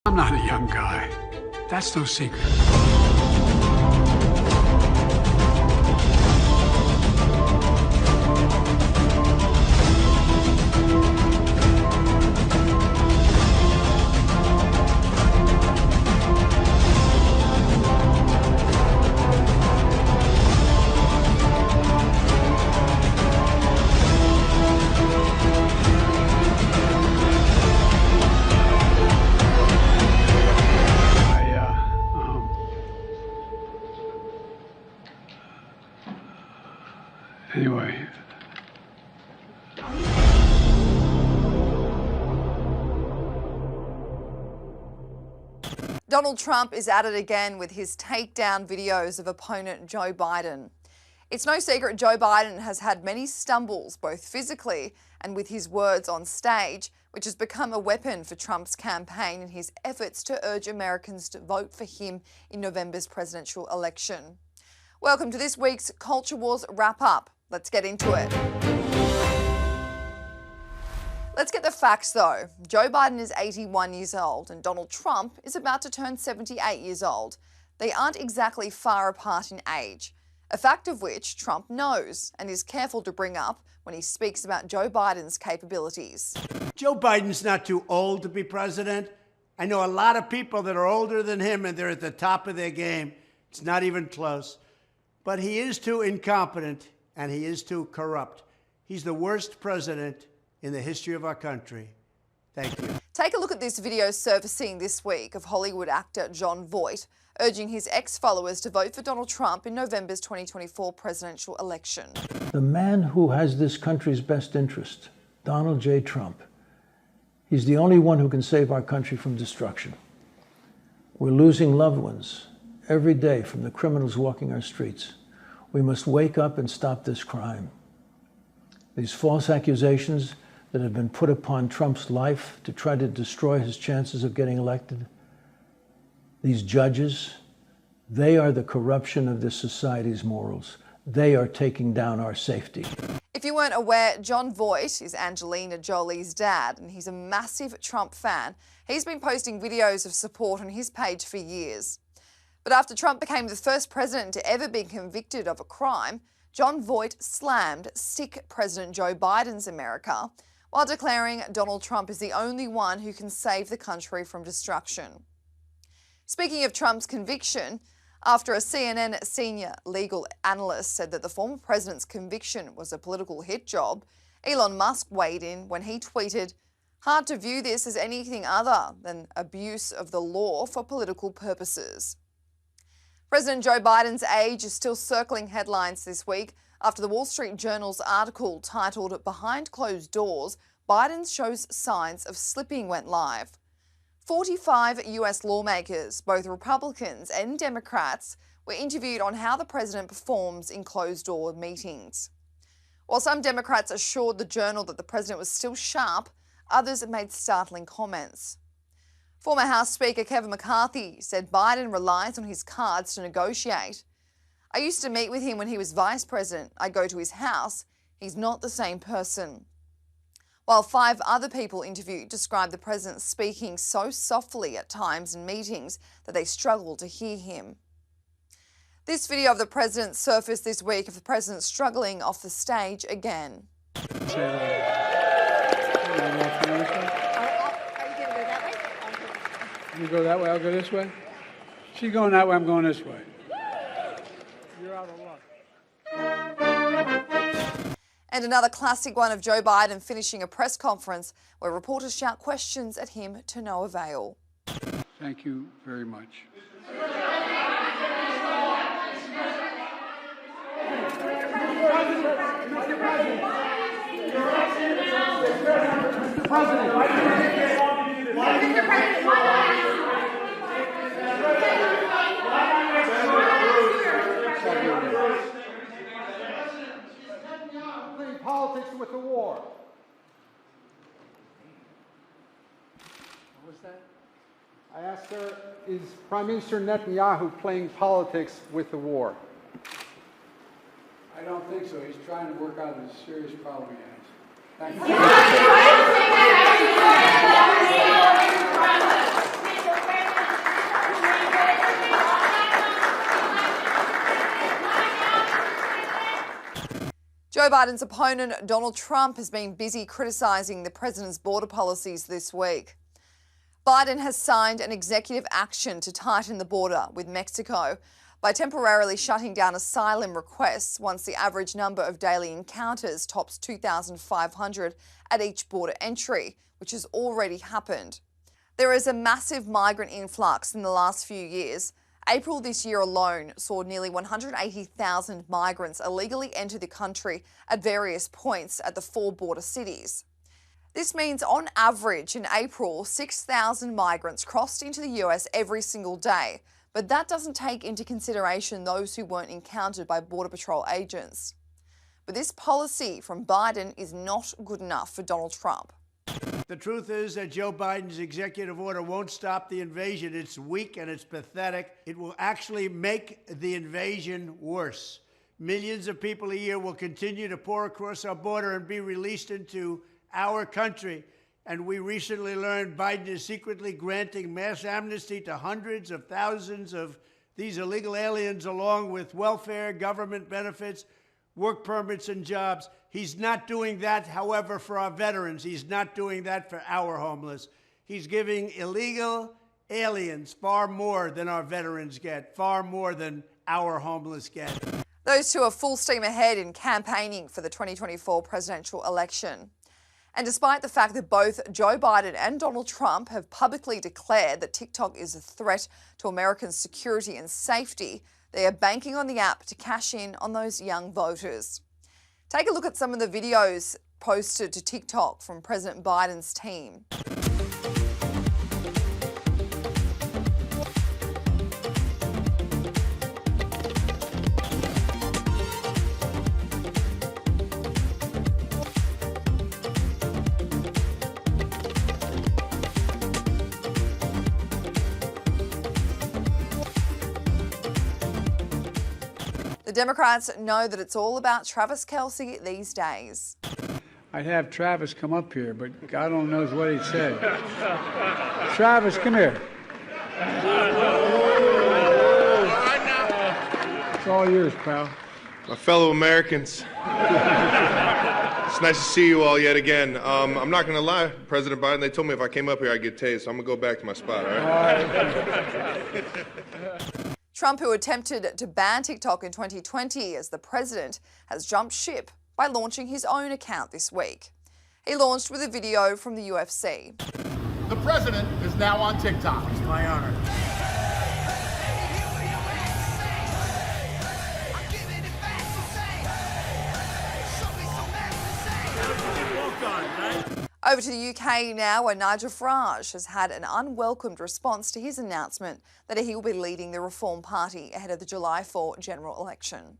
I'm not a young guy. That's no secret. Anyway. Donald Trump is at it again with his takedown videos of opponent Joe Biden. It's no secret Joe Biden has had many stumbles, both physically and with his words on stage, which has become a weapon for Trump's campaign in his efforts to urge Americans to vote for him in November's presidential election. Welcome to this week's Culture Wars wrap-up. Let's get into it. Let's get the facts though. Joe Biden is 81 years old and Donald Trump is about to turn 78 years old. They aren't exactly far apart in age, a fact of which Trump knows and is careful to bring up when he speaks about Joe Biden's capabilities. Joe Biden's not too old to be president. I know a lot of people that are older than him and they're at the top of their game. It's not even close. But he is too incompetent and he is too corrupt. He's the worst president in the history of our country. Thank you. Take a look at this video surfacing this week of Hollywood actor Jon Voight urging his ex-followers to vote for Donald Trump in November's 2024 presidential election. The man who has this country's best interest, Donald J. Trump, he's the only one who can save our country from destruction. We're losing loved ones every day from the criminals walking our streets. We must wake up and stop this crime. These false accusations that have been put upon Trump's life to try to destroy his chances of getting elected, these judges, they are the corruption of this society's morals. They are taking down our safety. If you weren't aware, Jon Voight is Angelina Jolie's dad, and he's a massive Trump fan. He's been posting videos of support on his page for years. But after Trump became the first president to ever be convicted of a crime, Jon Voight slammed sick President Joe Biden's America while declaring Donald Trump is the only one who can save the country from destruction. Speaking of Trump's conviction, after a CNN senior legal analyst said that the former president's conviction was a political hit job, Elon Musk weighed in when he tweeted, "Hard to view this as anything other than abuse of the law for political purposes." President Joe Biden's age is still circling headlines this week after the Wall Street Journal's article titled "Behind Closed Doors, Biden Shows Signs of Slipping" went live. 45 US lawmakers, both Republicans and Democrats, were interviewed on how the president performs in closed-door meetings. While some Democrats assured the Journal that the president was still sharp, others made startling comments. Former House Speaker Kevin McCarthy said Biden relies on his cards to negotiate. "I used to meet with him when he was vice president. I go to his house. He's not the same person." While 5 other people interviewed described the president speaking so softly at times in meetings that they struggled to hear him. This video of the president surfaced this week of the president struggling off the stage again. You go that way, I'll go this way. She's going that way, I'm going this way. You're out of luck. And another classic one of Joe Biden finishing a press conference where reporters shout questions at him to no avail. Thank you very much. Politics with the war. What was that? I asked her, is Prime Minister Netanyahu playing politics with the war? I don't think so. He's trying to work out a serious problem he has. Thank you. Joe Biden's opponent, Donald Trump, has been busy criticising the president's border policies this week. Biden has signed an executive action to tighten the border with Mexico by temporarily shutting down asylum requests once the average number of daily encounters tops 2,500 at each border entry, which has already happened. There is a massive migrant influx in the last few years. April this year alone saw nearly 180,000 migrants illegally enter the country at various points at the 4 border cities. This means, on average, in April, 6,000 migrants crossed into the US every single day, but that doesn't take into consideration those who weren't encountered by Border Patrol agents. But this policy from Biden is not good enough for Donald Trump. The truth is that Joe Biden's executive order won't stop the invasion. It's weak and it's pathetic. It will actually make the invasion worse. Millions of people a year will continue to pour across our border and be released into our country. And we recently learned Biden is secretly granting mass amnesty to hundreds of thousands of these illegal aliens, along with welfare, government benefits, work permits, and jobs. He's not doing that, however, for our veterans. He's not doing that for our homeless. He's giving illegal aliens far more than our veterans get, far more than our homeless get. Those two are full steam ahead in campaigning for the 2024 presidential election. And despite the fact that both Joe Biden and Donald Trump have publicly declared that TikTok is a threat to American security and safety, they are banking on the app to cash in on those young voters. Take a look at some of the videos posted to TikTok from President Biden's team. The Democrats know that it's all about Travis Kelce these days. I'd have Travis come up here, but God only knows what he'd say. Travis, come here. It's all yours, pal. My fellow Americans, it's nice to see you all yet again. I'm not going to lie, President Biden, they told me if I came up here I'd get tased, so I'm going to go back to my spot, all right? Trump, who attempted to ban TikTok in 2020 as the president, has jumped ship by launching his own account this week. He launched with a video from the UFC. The president is now on TikTok. It's my honor. Over to the UK now, where Nigel Farage has had an unwelcomed response to his announcement that he will be leading the Reform Party ahead of the July 4 general election.